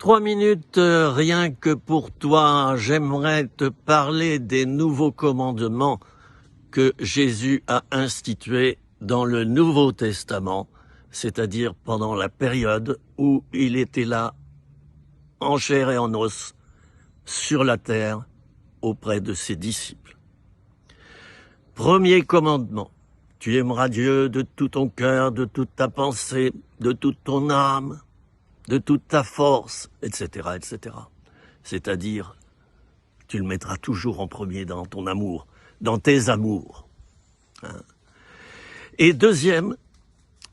3 minutes, rien que pour toi. J'aimerais te parler des nouveaux commandements que Jésus a institués dans le Nouveau Testament, c'est-à-dire pendant la période où il était là, en chair et en os, sur la terre, auprès de ses disciples. Premier commandement, tu aimeras Dieu de tout ton cœur, de toute ta pensée, de toute ton âme, de toute ta force, etc., etc. C'est-à-dire, tu le mettras toujours en premier dans ton amour, dans tes amours. Et deuxième,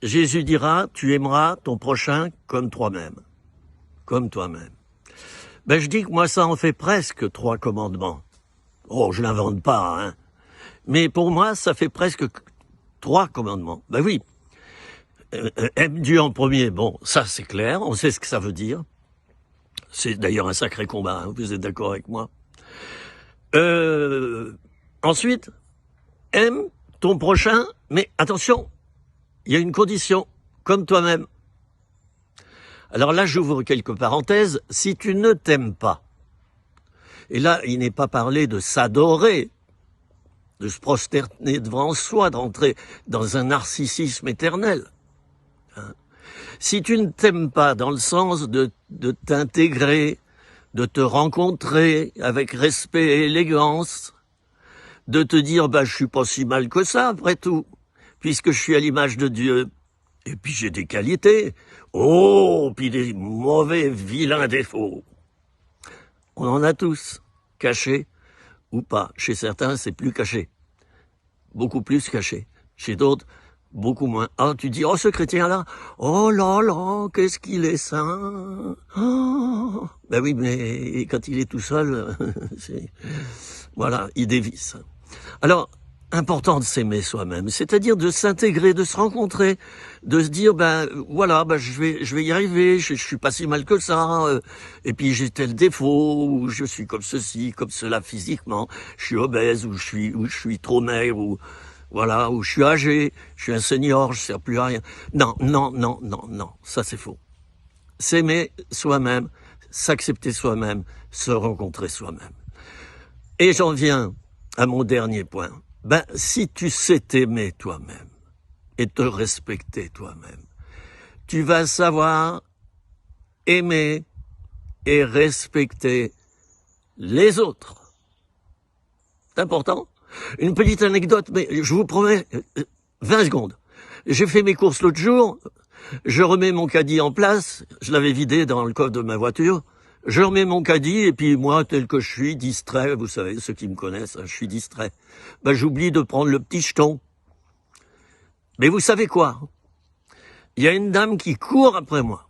Jésus dira, tu aimeras ton prochain comme toi-même. Comme toi-même. Ben, je dis que moi, ça en fait presque 3 commandements. Oh, je l'invente pas, hein. Mais pour moi, ça fait presque 3 commandements. Ben oui. Aime Dieu en premier, bon, ça c'est clair, on sait ce que ça veut dire. C'est d'ailleurs un sacré combat, hein, vous êtes d'accord avec moi. Ensuite, aime ton prochain, mais attention, il y a une condition, comme toi-même. Alors là, j'ouvre quelques parenthèses, si tu ne t'aimes pas, et là, il n'est pas parlé de s'adorer, de se prosterner devant soi, d'entrer dans un narcissisme éternel. Si tu ne t'aimes pas dans le sens de t'intégrer, de te rencontrer avec respect et élégance, de te dire je suis pas si mal que ça après tout, puisque je suis à l'image de Dieu, et puis j'ai des qualités, puis des mauvais vilains défauts. On en a tous, cachés ou pas. Chez certains, c'est plus caché, beaucoup plus caché. Chez d'autres, beaucoup moins. Ah, tu dis, ce chrétien-là, oh là là, qu'est-ce qu'il est saint. Oh. Ben oui, mais quand il est tout seul, voilà, il dévisse. Alors, important de s'aimer soi-même, c'est-à-dire de s'intégrer, de se rencontrer, de se dire, je vais y arriver, je suis pas si mal que ça, et puis j'ai tel défaut, ou je suis comme ceci, comme cela physiquement, je suis obèse, ou je suis trop maigre, ou voilà, où je suis âgé, je suis un senior, je ne sers plus à rien. Non, ça c'est faux. S'aimer soi-même, s'accepter soi-même, se rencontrer soi-même. Et j'en viens à mon dernier point. Si tu sais t'aimer toi-même et te respecter toi-même, tu vas savoir aimer et respecter les autres. C'est important. Une petite anecdote, mais je vous promets, 20 secondes. J'ai fait mes courses l'autre jour, je remets mon caddie en place, je l'avais vidé dans le coffre de ma voiture, je remets mon caddie, et puis moi, tel que je suis, distrait, vous savez, ceux qui me connaissent, je suis distrait, j'oublie de prendre le petit jeton. Mais vous savez quoi? Il y a une dame qui court après moi,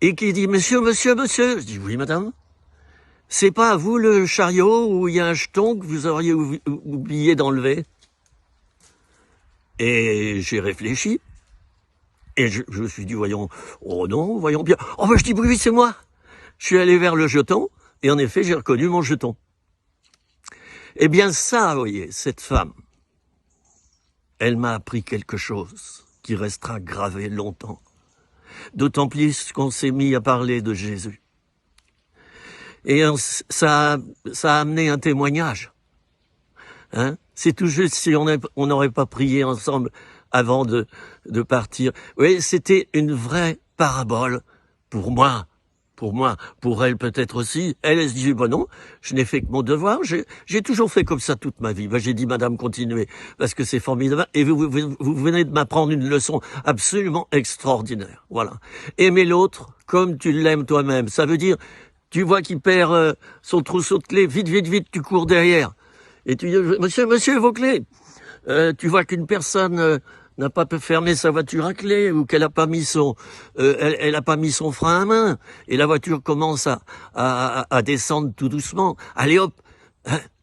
et qui dit, monsieur, je dis, oui madame. C'est pas à vous le chariot où il y a un jeton que vous auriez oublié d'enlever? Et j'ai réfléchi. Et je me suis dit, voyons bien. Je dis, oui, c'est moi. Je suis allé vers le jeton, et en effet, j'ai reconnu mon jeton. Eh bien ça, vous voyez, cette femme, elle m'a appris quelque chose qui restera gravé longtemps. D'autant plus qu'on s'est mis à parler de Jésus. Et ça a amené un témoignage. C'est tout juste si on n'aurait pas prié ensemble avant de partir. Oui, c'était une vraie parabole pour moi, pour elle peut-être aussi. Elle se dit, non, je n'ai fait que mon devoir, j'ai toujours fait comme ça toute ma vie. J'ai dit, madame, continuez, parce que c'est formidable, et vous venez de m'apprendre une leçon absolument extraordinaire. Voilà. Aimer l'autre comme tu l'aimes toi-même. Ça veut dire, tu vois qu'il perd son trousseau de clés, vite, tu cours derrière. Et tu dis, monsieur, vos clés. Tu vois qu'une personne n'a pas pu fermer sa voiture à clé, ou qu'elle a pas mis elle a pas mis son frein à main, et la voiture commence à descendre tout doucement. Allez hop,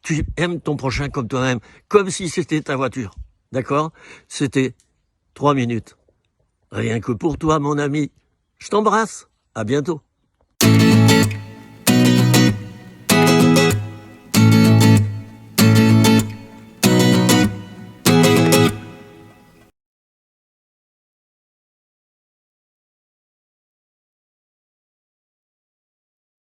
tu aimes ton prochain comme toi-même, comme si c'était ta voiture. D'accord? C'était 3 minutes. Rien que pour toi, mon ami. Je t'embrasse. À bientôt.